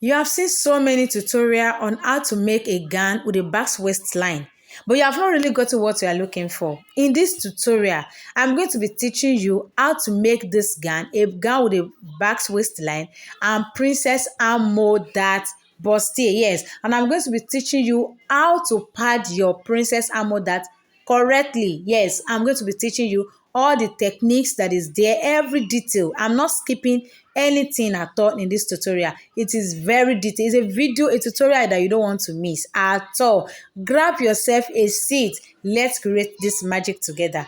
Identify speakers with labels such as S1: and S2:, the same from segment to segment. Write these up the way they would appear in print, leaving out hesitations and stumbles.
S1: You have seen so many tutorials on how to make a gown with a back waistline, but you have not really gotten what you are looking for. In this tutorial, I'm going to be teaching you how to make this gown, a gown with a back waistline and princess armhole that bustier. Yes, and I'm going to be teaching you how to pad your princess armhole that correctly. Yes, I'm going to be teaching you all the techniques that is there, every detail. I'm not skipping anything at all in this tutorial. It is very detailed. It's a video, a tutorial that you don't want to miss at all. Grab yourself a seat. Let's create this magic together.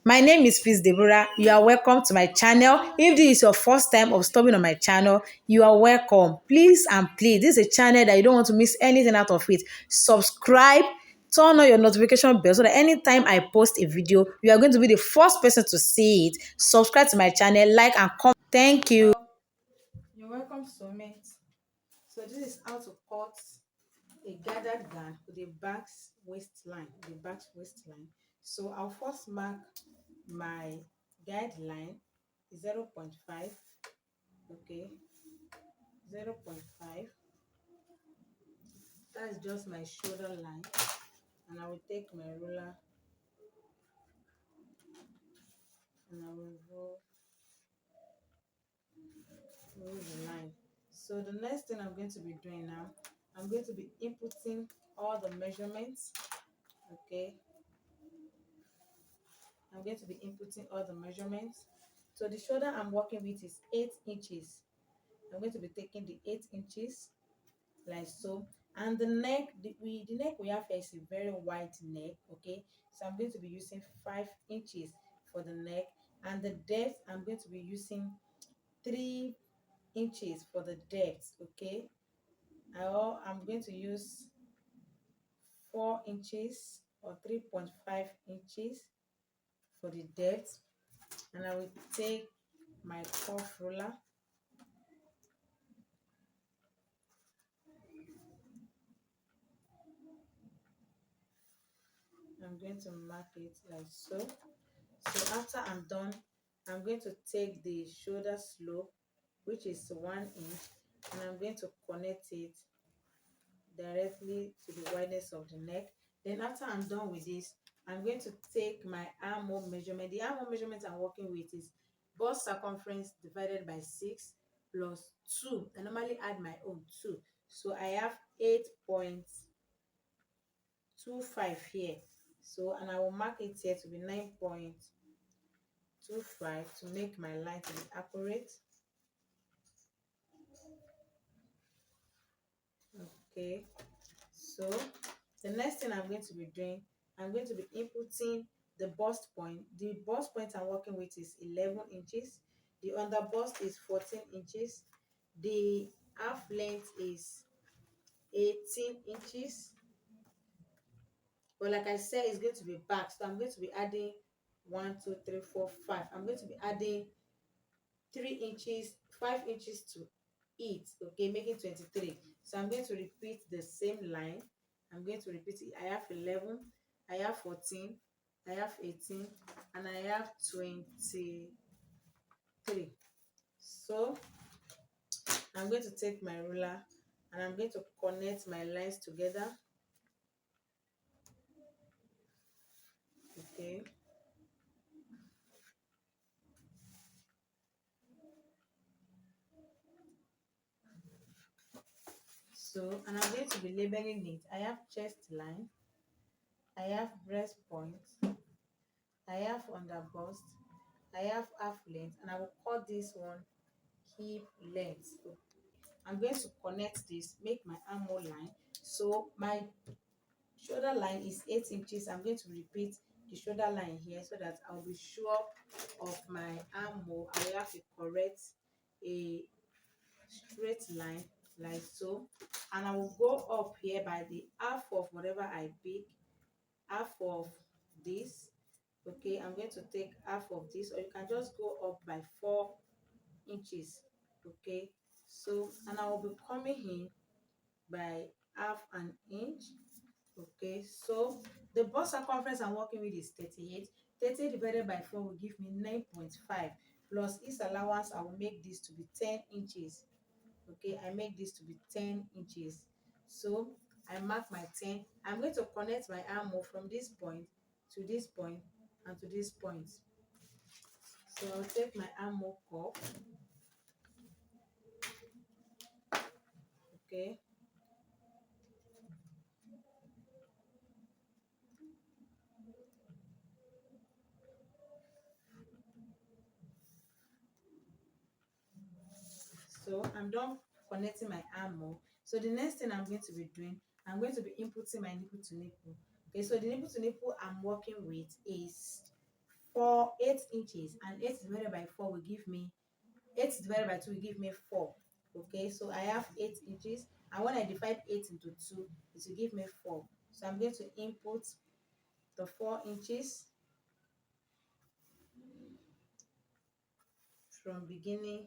S1: My name is Peace Deborah. You are welcome to my channel. If this is your first time of stopping on my channel, you are welcome. Please and please, this is a channel that you don't want to miss anything out of it. Subscribe, turn on your notification bell so that anytime I post a video, you are going to be the first person to see it. Subscribe to my channel, like and comment. Thank you. You're welcome, soulmate. So this is how to cut a gathered gown with a back waistline. So I'll first mark my guideline 0.5. Okay, 0.5. That's just my shoulder line, and I will take my ruler and I will roll the line. So the next thing I'm going to be doing now, I'm going to be inputting all the measurements. Okay, I'm going to be inputting all the measurements. So the shoulder I'm working with is 8 inches. I'm going to be taking the 8 inches like so. And the neck, the neck we have here is a very wide neck. Okay, so I'm going to be using 5 inches for the neck, and the depth I'm going to be using 3 inches for the depth. Okay, I'm going to use 4 inches or 3.5 inches for the depth, and I will take my cuff ruler. I'm going to mark it like so. So after I'm done, I'm going to take the shoulder slope, which is 1 inch, and I'm going to connect it directly to the wideness of the neck. Then after I'm done with this, I'm going to take my armhole measurement. The armhole measurement I'm working with is bust circumference divided by 6 plus 2. I normally add my own 2. So I have 8.25 here. So, and I will mark it here to be 9.25 to make my line to be accurate. Okay, so the next thing I'm going to be doing, I'm going to be inputting the bust point. The bust point I'm working with is 11 inches. The under bust is 14 inches. The half length is 18 inches. But like I said, it's going to be back. So I'm going to be adding 1, 2, 3, 4, 5. I'm going to be adding 3 inches, 5 inches to it. Okay, making 23. So I'm going to repeat the same line. I'm going to repeat it. I have 11, I have 14, I have 18, and I have 23. So I'm going to take my ruler and I'm going to connect my lines together. Okay, so, and I'm going to be labeling it. I have chest line, I have breast point, I have under bust, I have half length, and I will call this one hip length. So I'm going to connect this, make my armhole line. So my shoulder line is 8 inches. I'm going to repeat the shoulder line here so that I'll be sure of my armhole. I will have to correct a straight line like so, and I will go up here by the half of whatever I pick, half of this. Okay, I'm going to take half of this, or you can just go up by 4 inches. Okay, so, and I will be coming in by half an inch. Okay, so the bust circumference I'm working with is 38. 30 divided by 4 will give me 9.5, plus its allowance I will make this to be 10 inches. Okay, I make this to be 10 inches. So I mark my 10. I'm going to connect my armhole from this point to this point and to this point. So I'll take my armhole cuff. Okay, so I'm done connecting my armhole. So the next thing I'm going to be doing, I'm going to be inputting my nipple to nipple. Okay, so the nipple to nipple I'm working with is 8 inches, and 8 divided by 4 will give me 8 divided by 2 will give me 4. Okay, so I have 8 inches, and when I divide 8 into 2, it will give me 4. So I'm going to input the 4 inches from beginning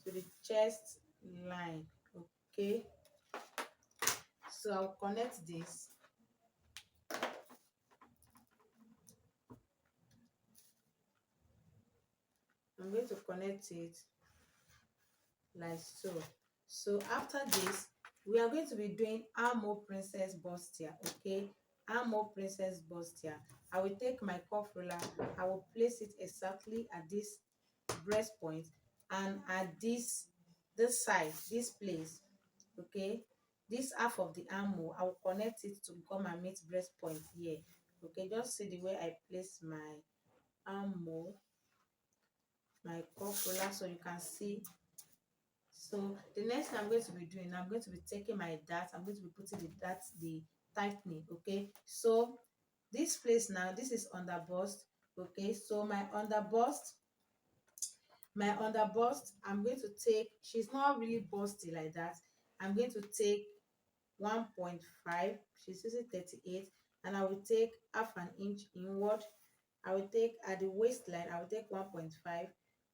S1: to the chest line. Okay, so I'll connect this. I'm going to connect it like so. So after this, we are going to be doing armhole princess bustier. Okay, armhole princess bustier. I will take my cuff roller, I will place it exactly at this breast point, and at this side, this place. Okay, this half of the armhole, I will connect it to come and meet breast point here. Okay, just see the way I place my armhole, my cuff roller, so you can see. So the next thing I'm going to be doing, I'm going to be taking my dart. I'm going to be putting the dart, the tightening. Okay, so this place now, this is under bust. Okay, so my under bust, I'm going to take, she's not really busty like that. I'm going to take 1.5, she's using 38, and I will take half an inch inward. I will take at the waistline, I will take 1.5,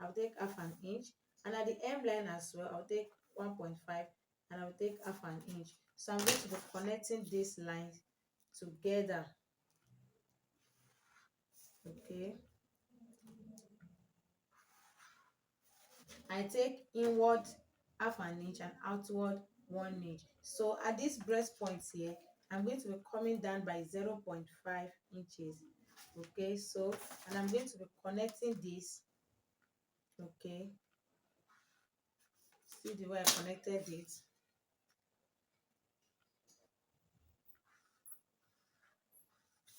S1: I will take half an inch, and at the hemline as well, I'll take 1.5, and I will take half an inch. So I'm going to be connecting these lines together. Okay, I take inward half an inch and outward 1 inch. So at this breast point here, I'm going to be coming down by 0.5 inches. Okay, so, and I'm going to be connecting this. Okay, see the way I connected it.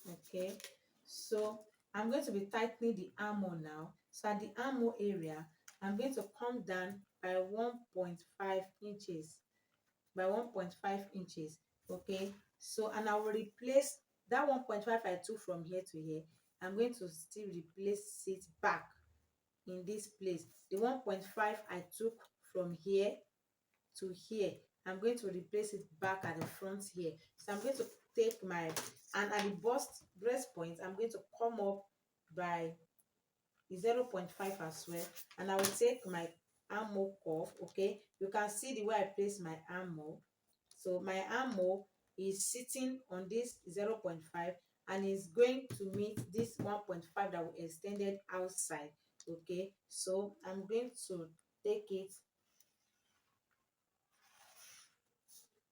S1: Okay, so I'm going to be tightening the armhole now. So at the armhole area, I'm going to come down by 1.5 inches, by 1.5 inches. Okay, so, and I will replace that 1.5 I took from here to here. I'm going to still replace it back in this place. The 1.5 I took from here to here, I'm going to replace it back at the front here. So I'm going to take my, and at the breast point, I'm going to come up by 0.5 as well, and I will take my armhole cuff. Okay, you can see the way I place my armhole. So my armhole is sitting on this 0.5 and is going to meet this 1.5 that we extended outside. Okay, so I'm going to take it.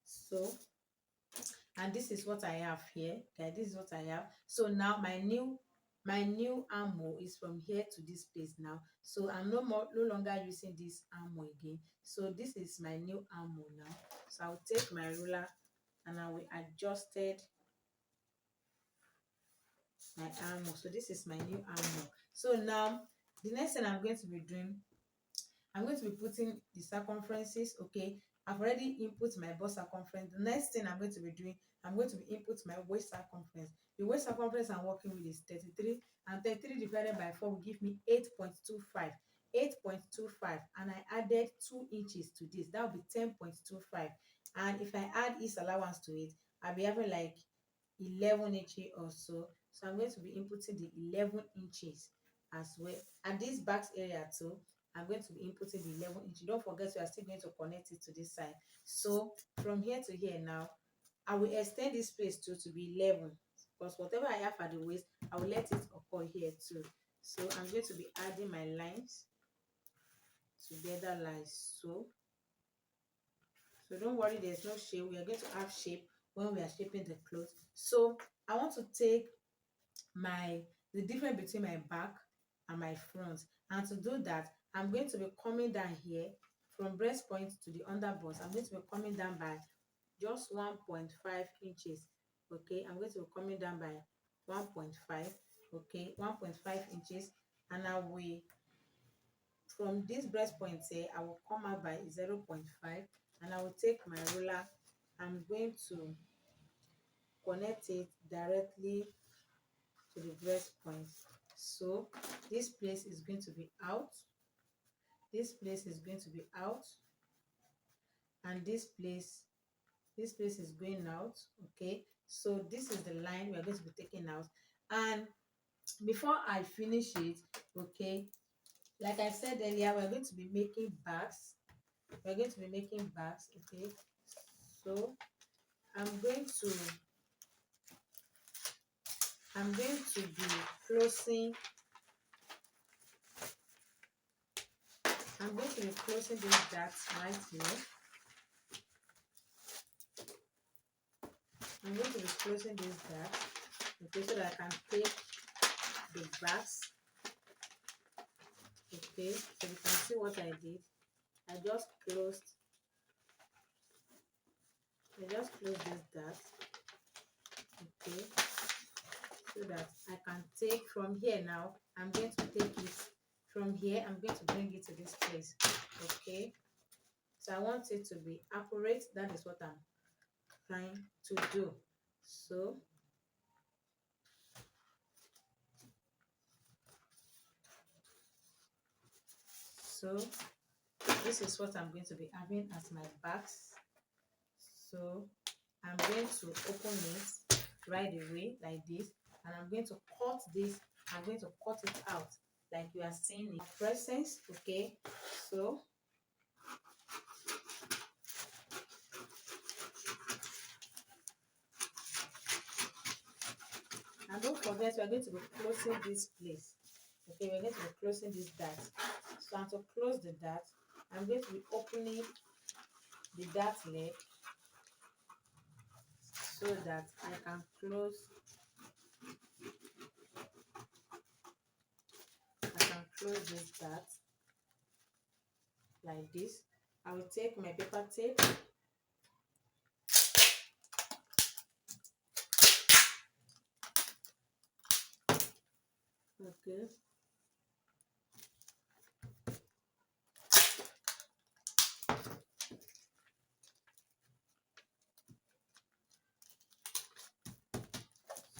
S1: So, and this is what I have here. Okay, this is what I have. So now my new armhole is from here to this place now. So I'm no longer using this armhole again. So this is my new armhole now. So I'll take my ruler and I will adjust it my armhole. So this is my new armhole. So now the next thing I'm going to be doing, I'm going to be putting the circumferences. Okay, I've already input my bust circumference. The next thing I'm going to be doing, I'm going to be input my waist circumference. The waist circumference I'm working with is 33, and 33 divided by 4 will give me 8.25. 8.25, and I added 2 inches to this. That will be 10.25. And if I add ease allowance to it, I'll be having like 11 inches or so. So I'm going to be inputting the 11 inches as well. And this back area too, I'm going to be inputting the 11 inches. Don't forget, we are still going to connect it to this side. So from here to here now, I will extend this place to be 11, because whatever I have at the waist, I will let it occur here too. So I'm going to be adding my lines. together like so. So don't worry, there's no shape. We are going to have shape when we are shaping the clothes. So I want to take the difference between my back and my front, and to do that I'm going to be coming down here from breast point to the under bust. I'm going to be coming down by just 1.5 inches. Okay, I'm going to be coming down by 1.5. Okay, 1.5 inches, and I will, from this breast point here, I will come out by 0.5, and I will take my ruler. I'm going to connect it directly to the breast point. So this place is going to be out, this place is going to be out, and this place is going out. Okay, so this is the line we are going to be taking out. And before I finish it, okay, like I said earlier, we're going to be making bags. We're going to be making bags. Okay, so I'm going to be closing. I'm going to be closing these dots right here. I'm going to be closing these dots, okay, so that I can take the bags. Okay, so you can see what I did. I just closed this dot. Okay, so that I can take from here. Now I'm going to take it from here. I'm going to bring it to this place. Okay, so I want it to be accurate. That is what I'm trying to do. So this is what I'm going to be having as my bags. So I'm going to open it right away like this, and I'm going to cut this. I'm going to cut it out like you are seeing in presence. Okay, so and don't forget, we are going to be closing this place. Okay, we're going to be closing this dart. So and to close the dart, I'm going to be opening the dart leg so that I can close this dart like this. I will take my paper tape. Okay.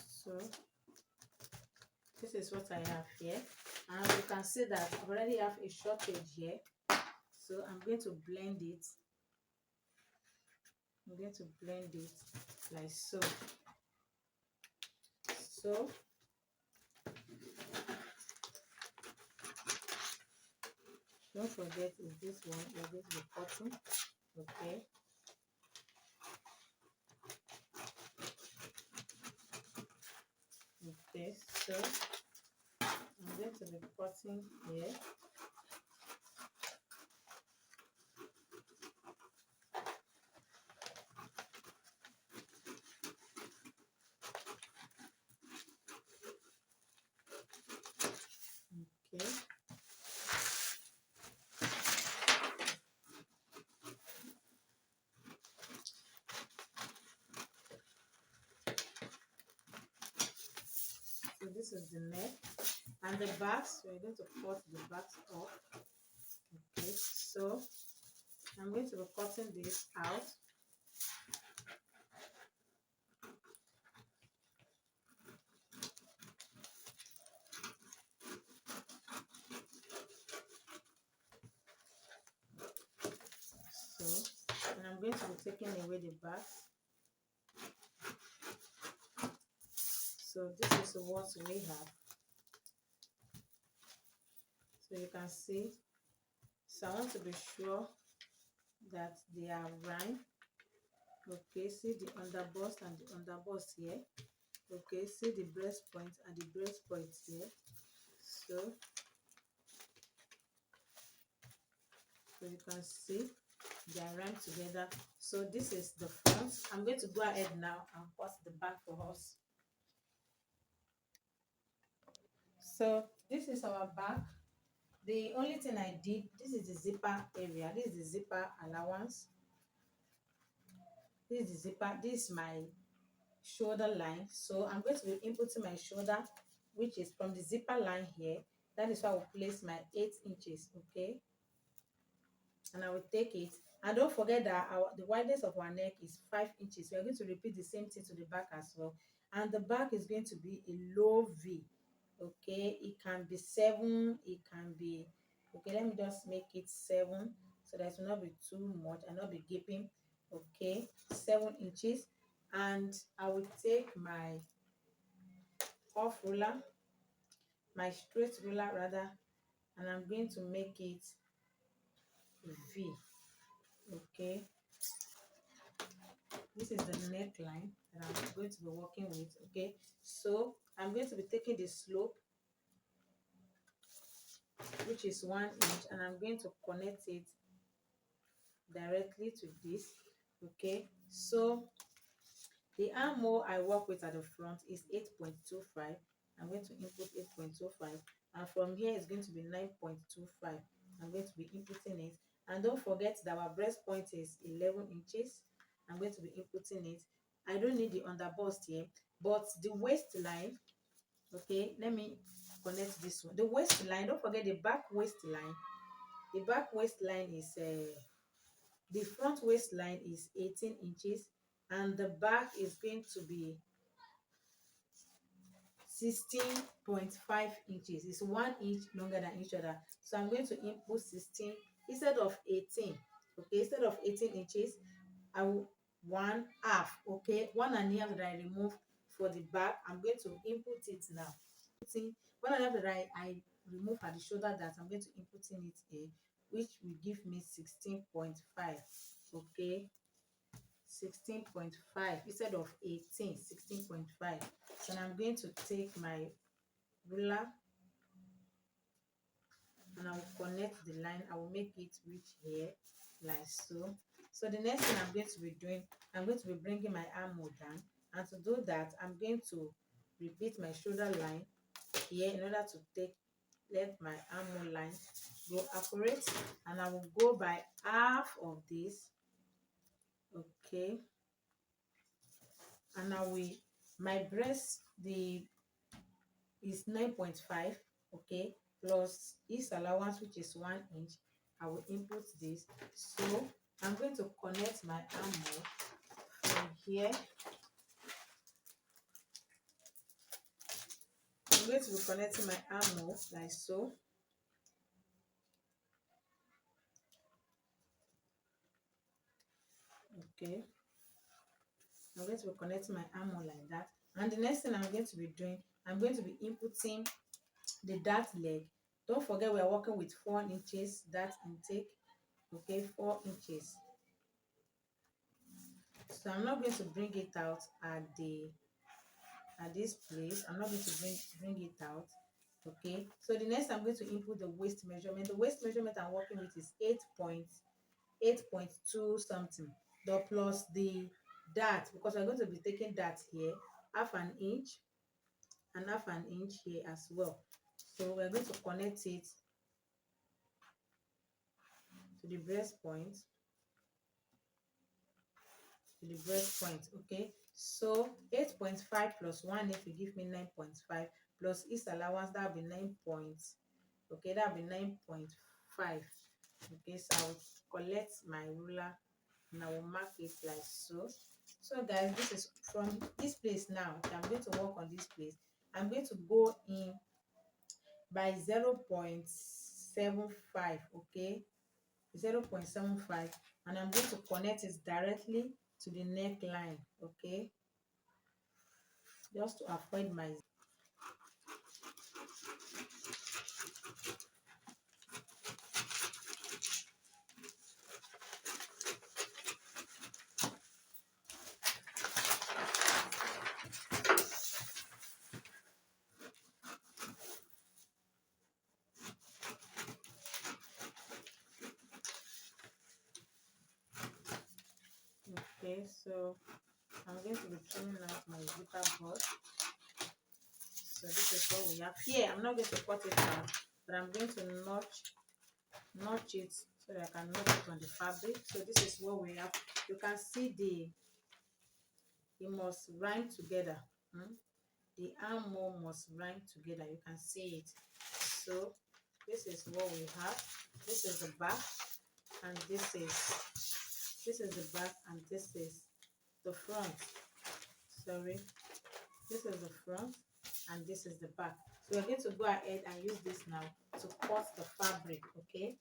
S1: So this is what I have here, and you can see that I already have a shortage here. So I'm going to blend it. I'm going to blend it like so. So don't forget, is this one we're going to be cutting. Okay. Okay, so I'm going to be cutting here. Okay. So this is the neck, and the backs, we're going to cut the backs off. Okay, so I'm going to be cutting this out. So, and I'm going to be taking away the backs. So this is what we have. So you can see. So I want to be sure that they are rhyme. Okay, see the underbust and the underbust here. Okay, see the breastpoint and the breastpoint here. So So you can see they are rhymed together. So this is the front. I'm going to go ahead now and cut the back for us. So this is our back. The only thing I did, this is the zipper area. This is the zipper allowance. This is the zipper. This is my shoulder line. So I'm going to be inputting my shoulder, which is from the zipper line here. That is why I will place my 8 inches, okay? And I will take it. And don't forget that the wideness of our neck is 5 inches. We are going to repeat the same thing to the back as well. And the back is going to be a low V, okay? It can be 7, it can be, okay, let me just make it 7 so that it will not be too much and not be gaping, okay? 7 inches. And I will take my off ruler, my straight ruler rather, and I'm going to make it V, okay? This is the neckline that I'm going to be working with, okay? So I'm going to be taking the slope, which is 1 inch, and I'm going to connect it directly to this, okay? So the armhole I work with at the front is 8.25. I'm going to input 8.25, and from here it's going to be 9.25. I'm going to be inputting it, and don't forget that our breast point is 11 inches. I'm going to be inputting it. I don't need the underbust here, but the waistline, okay, let me connect this one. The waistline, don't forget the back waistline. The back waistline is the front waistline is 18 inches, and the back is going to be 16.5 inches. It's 1 inch longer than each other. So I'm going to input 16 instead of 18. Okay, instead of 18 inches, I will 1/2. Okay, 1.5 that I remove for the back. I'm going to input it now. 1.5 that I remove at the shoulder, that I'm going to input in it here, which will give me 16.5. Okay, 16.5 instead of 18, 16.5. So I'm going to take my ruler and I will connect the line. I will make it reach here like so. So the next thing I'm going to be doing, I'm going to be bringing my armhole down, and to do that I'm going to repeat my shoulder line here in order to let my armhole line go accurate, and I will go by half of this, okay? And I will, my breast is 9.5, okay, plus his allowance, which is 1 inch. I will input this. So I'm going to connect my armhole from here. I'm going to be connecting my armhole like so. Okay, I'm going to be connecting my armhole like that. And the next thing I'm going to be doing, I'm going to be inputting the dart leg. Don't forget we are working with 4 inches dart intake, okay, 4 inches. So I'm not going to bring it out at this place. I'm not going to bring it out, okay? So the next I'm going to input the waist measurement. The waist measurement I'm working with is 8.2 something, the plus the dart, because we're going to be taking that here, 1/2 inch and 1/2 inch here as well. So we're going to connect it to the breast point, okay? So 8.5 plus 1 8 will give me 9.5, plus his allowance, that will be 9 points, okay, that will be 9.5. Okay, so I will collect my ruler and I will mark it like so. So guys, this is from this place now. Okay, I'm going to work on this place. I'm going to go in by 0.75, okay, 0.75, and I'm going to connect it directly to the neckline, okay, just to avoid my Okay, so I'm going to be trimming out my zipper board. So this is what we have here. I'm not going to cut it out, but I'm going to notch it so that I can notch it on the fabric. So this is what we have. You can see it must rhyme together. The armhole must rhyme together. You can see it. So this is what we have. This is the back, and this is the back, and this is the front. Sorry, this is the front, and this is the back. So we're going to go ahead and use this now to cut the fabric. Okay,